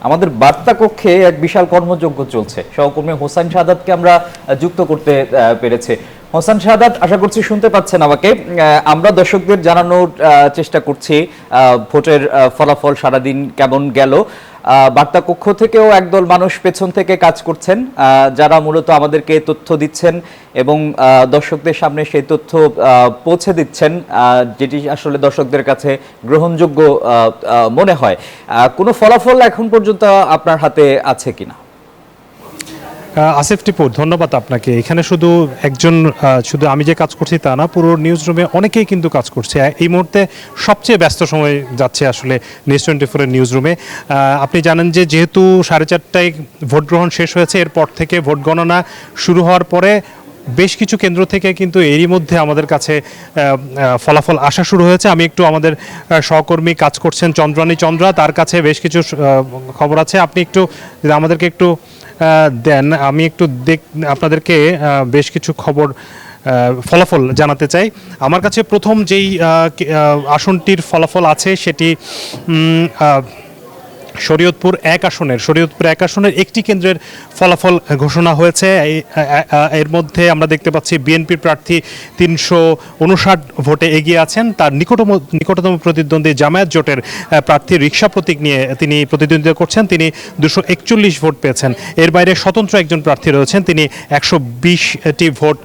আমাদের বার্তা কক্ষে এক বিশাল কর্মযজ্ঞ চলছে। সহকর্মী হোসেন শাহাদাতকে আমরা যুক্ত করতে পেরেছি। হোসেন শাহাদাত, আশা করছি শুনতে পাচ্ছেন আমাকে। আমরা দর্শকদের জানানোর চেষ্টা করছি ভোটের ফলাফল সারাদিন কেমন গেল। বার্তা কক্ষ থেকেও একদল মানুষ পেছন থেকে কাজ করছেন, যারা মূলত আমাদেরকে তথ্য দিচ্ছেন এবং দর্শকদের সামনে সেই তথ্য পৌঁছে দিচ্ছেন, যেটি আসলে দর্শকদের কাছে গ্রহণযোগ্য মনে হয়। কোনো ফলাফল এখন পর্যন্ত আপনার হাতে আছে কিনা? আসিফ টিপু, ধন্যবাদ আপনাকে। এখানে শুধু আমি যে কাজ করছি তা না, পুরো নিউজ রুমে অনেকেই কিন্তু কাজ করছে। এই মুহূর্তে সবচেয়ে ব্যস্ত সময় যাচ্ছে আসলে নিউজ 24-এর নিউজ রুমে। আপনি জানেন যে যেহেতু 4:30টায় ভোট গ্রহণ শেষ হয়েছে, এরপর থেকে ভোট গণনা শুরু হওয়ার পরে বেশ কিছু কেন্দ্র থেকে কিন্তু এরই মধ্যে আমাদের কাছে ফলাফল আসা শুরু হয়েছে। আমি একটু আমাদের সহকর্মী কাজ করছেন চন্দ্রা, তার কাছে বেশ কিছু খবর আছে। আপনি একটু আমাদেরকে একটু দেন, আমি একটু আপনাদেরকে বেশ কিছু ফলাফল জানাতে চাই। আমার কাছে প্রথম যেই আসনটির ফলাফল আছে সেটি শরীয়তপুর এক আসনের একটি কেন্দ্রের ফলাফল ঘোষণা হয়েছে। এর মধ্যে আমরা দেখতে পাচ্ছি বিএনপির প্রার্থী 359 ভোটে এগিয়ে আছেন। তার নিকটতম প্রতিদ্বন্দ্বী জামায়াত জোটের প্রার্থী রিকশা প্রতীক নিয়ে তিনি প্রতিদ্বন্দ্বিতা করছেন, তিনি 241 ভোট পেয়েছেন। এর বাইরে স্বতন্ত্র একজন প্রার্থী রয়েছেন, তিনি 120টি ভোট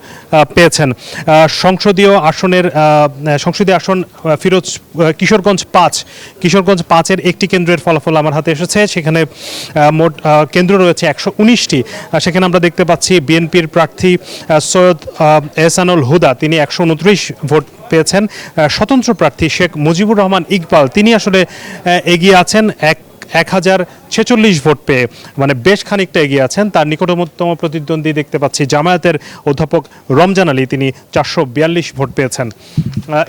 পেয়েছেন। সংসদীয় আসন কিশোরগঞ্জ 5-এর একটি কেন্দ্রের ফলাফল আমার হাতে এসেছে। সেখানে মোট কেন্দ্র রয়েছে 119টি। সেখানে আমরা দেখতে পাচ্ছি বিএনপির প্রার্থী সৈয়দ এহসানুল হুদা, তিনি 129 ভোট পেয়েছেন। স্বতন্ত্র প্রার্থী শেখ মুজিবুর রহমান ইকবাল, তিনি আসলে এগিয়ে আছেন 1046 ভোট পেয়ে, মানে বেশ খানিকটা এগিয়ে আছেন। তার নিকটতম প্রতিদ্বন্দ্বী দেখতে পাচ্ছি জামায়াতের অধ্যাপক রমজান আলী, তিনি 442 ভোট পেয়েছেন।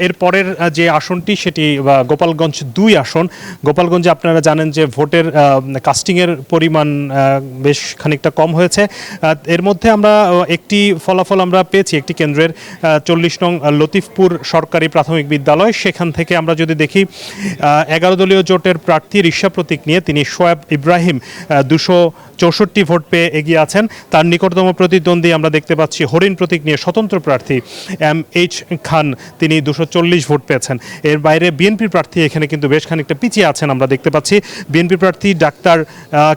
এর পরের যে আসনটি সেটি গোপালগঞ্জ 2 আসন। গোপালগঞ্জে আপনারা জানেন যে ভোটের কাস্টিংয়ের পরিমাণ বেশ খানিকটা কম হয়েছে। এর মধ্যে আমরা একটি ফলাফল আমরা পেয়েছি একটি কেন্দ্রের, 40 নং লতিফপুর সরকারি প্রাথমিক বিদ্যালয়। সেখান থেকে আমরা যদি দেখি 11 দলীয় জোটের প্রার্থী রিকশা প্রতীক নিয়ে তিনি শোয়েব ইব্রাহিম 264 ভোট পেয়ে এগিয়ে আছেন। তার নিকটতম প্রতিদ্বন্দ্বী আমরা দেখতে পাচ্ছি হরিণ প্রতীক নিয়ে স্বতন্ত্র প্রার্থী MH খান, তিনি 240 ভোট পেয়েছেন। এর বাইরে বিএনপি প্রার্থী এখানে কিন্তু বেশ খানিকটা পিছিয়ে আছেন। আমরা দেখতে পাচ্ছি বিএনপি প্রার্থী ডাক্তার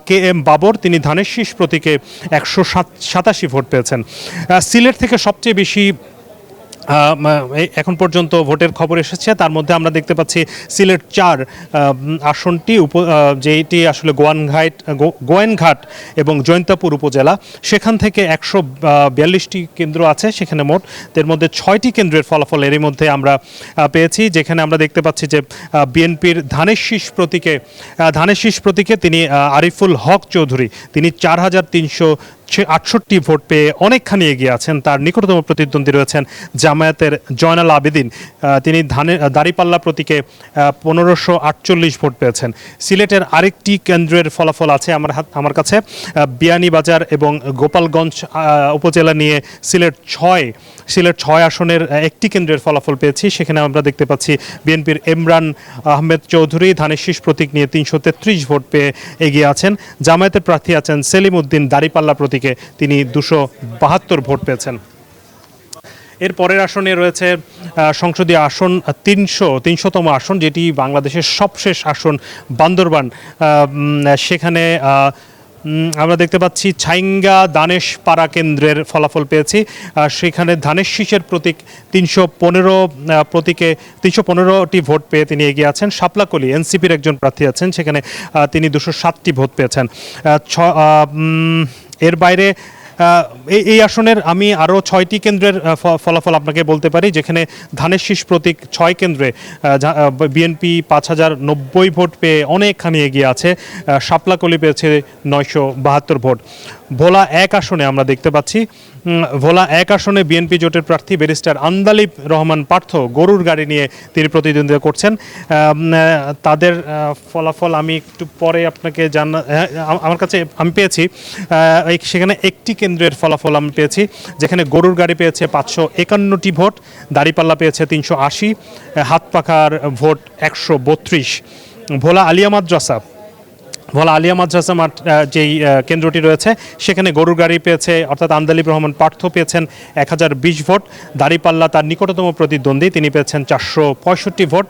KM বাবর, তিনি ধানের শীষ প্রতীকে 187 ভোট পেয়েছেন। সিলেট থেকে সবচেয়ে বেশি এখন পর্যন্ত ভোটের খবর এসেছে, তার মধ্যে আমরা দেখতে পাচ্ছি সিলেট 4 আসনটি, যেটি আসলে গোয়েনঘাট এবং জৈন্তাপুর উপজেলা। সেখান থেকে 142টি কেন্দ্র আছে সেখানে মোট। এর মধ্যে 6টি কেন্দ্রের ফলাফল এরই মধ্যে আমরা পেয়েছি, যেখানে আমরা দেখতে পাচ্ছি যে বিএনপির ধানের শীষ প্রতীকে তিনি আরিফুল হক চৌধুরী, তিনি 4368 ভোট পেয়ে অনেকখানি এগিয়ে আছেন। তার নিকটতম প্রতিদ্বন্দ্বী রয়েছেন জামায়াতের জয়নাল আবেদিন, তিনি দাঁড়িপাল্লা প্রতীকে 1548 ভোট পেয়েছেন। সিলেটের আরেকটি কেন্দ্রের ফলাফল আছে আমার কাছে, বিয়ানীবাজার এবং গোপালগঞ্জ উপজেলা নিয়ে সিলেট 6 আসনের একটি কেন্দ্রের ফলাফল পেয়েছি। সেখানে আমরা দেখতে পাচ্ছি বিএনপির ইমরান আহমেদ চৌধুরী ধানের শীষ প্রতীক নিয়ে 333 ভোট পেয়ে এগিয়ে আছেন। জামায়াতের প্রার্থী আছেন সেলিম উদ্দিন দাঁড়িপাল্লা প্রতীকে, তিনি 272 ভোট পেয়েছেন। এর পরের আসনে রয়েছে সংসদীয় আসন 300তম আসন, যেটি বাংলাদেশের সবশেষ আসন বান্দরবান। সেখানে আমরা দেখতে পাচ্ছি ছাইঙ্গা দানেশ পাড়া কেন্দ্রের ফলাফল পেয়েছি। সেখানে ধানের শীষের প্রতীক 315টি ভোট পেয়ে তিনি এগিয়ে আছেন। শাপলাকলি এনসিপির একজন প্রার্থী আছেন, সেখানে তিনি 207টি ভোট পেয়েছেন। এর বাইরে এই আসনের আমি আরও 6টি কেন্দ্রের ফলাফল আপনাকে বলতে পারি, যেখানে ধানের শীষ প্রতীক 6 কেন্দ্রে বিএনপি 5090 ভোট পেয়ে অনেকখানি এগিয়ে আছে। শাপলাকলি পেয়েছে 972 ভোট। ভোলা 1 আসনে আমরা দেখতে পাচ্ছি বিএনপি জোটের প্রার্থী ব্যারিস্টার আন্দালিব রহমান পার্থ গরুর গাড়ি নিয়ে তিনি প্রতিদ্বন্দ্বিতা করছেন। তাদের ফলাফল আমি একটু পরে আপনাকে আমার কাছে আমি পেয়েছি, সেখানে একটি কেন্দ্রের ফলাফল আমি পেয়েছি, যেখানে গরুর গাড়ি পেয়েছে 551টি ভোট, দাঁড়িপাল্লা পেয়েছে 380, হাত পাখার ভোট 132। ভোলা আলিয়া মাদ্রাসা ভোলা আলিয়া মাদ্রাসা মাঠ যেই কেন্দ্রটি রয়েছে সেখানে গরুর গাড়ি পেয়েছে অর্থাৎ আমদালিব রহমান পার্থ পেয়েছেন 1020 ভোট। দাঁড়িপাল্লা তার নিকটতম প্রতিদ্বন্দ্বী, তিনি পেয়েছেন 465 ভোট।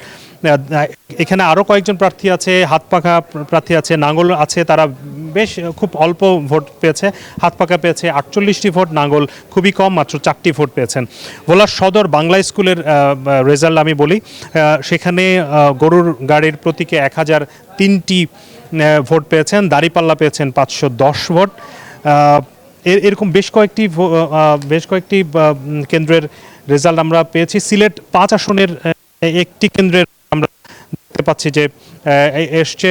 এখানে আরও কয়েকজন প্রার্থী আছে, হাতপাখা প্রার্থী আছে, নাঙ্গল আছে, তারা বেশ খুব অল্প ভোট পেয়েছে। হাতপাখা পেয়েছে 48টি ভোট, নাঙ্গল খুবই কম, মাত্র 4টি ভোট পেয়েছেন। ভোলার সদর বাংলা স্কুলের রেজাল্ট আমি বলি, সেখানে গরুর গাড়ির প্রতীকে 1003টি ভোট পেয়েছেন, দাঁড়িপাল্লা পেয়েছেন 510 ভোট। এরকম বেশ কয়েকটি কেন্দ্রের রেজাল্ট আমরা পেয়েছি। সিলেট 5 আসনের একটি কেন্দ্রের আমরা দেখতে পাচ্ছি যে এসছে।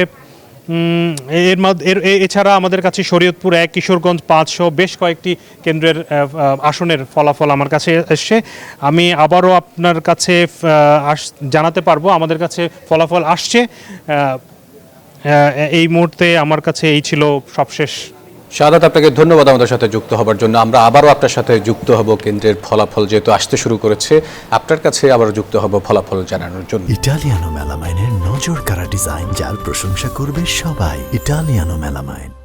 এছাড়া আমাদের কাছে শরীয়তপুর 1, কিশোরগঞ্জ 5 সহ বেশ কয়েকটি কেন্দ্রের আসনের ফলাফল আমার কাছে এসছে। আমি আবারও আপনার কাছে জানাতে পারবো, আমাদের কাছে ফলাফল আসছে। এই মুহূর্তে আমার কাছে এই ছিল সবশেষ। শাহাদাত, আপনাকে ধন্যবাদ আমাদের সাথে যুক্ত হবার জন্য। আমরা আবারও আপনার সাথে যুক্ত হব কেন্দ্রের ফলাফল যেহেতু আসতে শুরু করেছে, আপনার কাছে আবারও যুক্ত হব ফলাফল জানানোর জন্য। ইটালিয়ানো মেলামাইনের নজর কাড়া ডিজাইন, যার প্রশংসা করবে সবাই। Italiano melamine.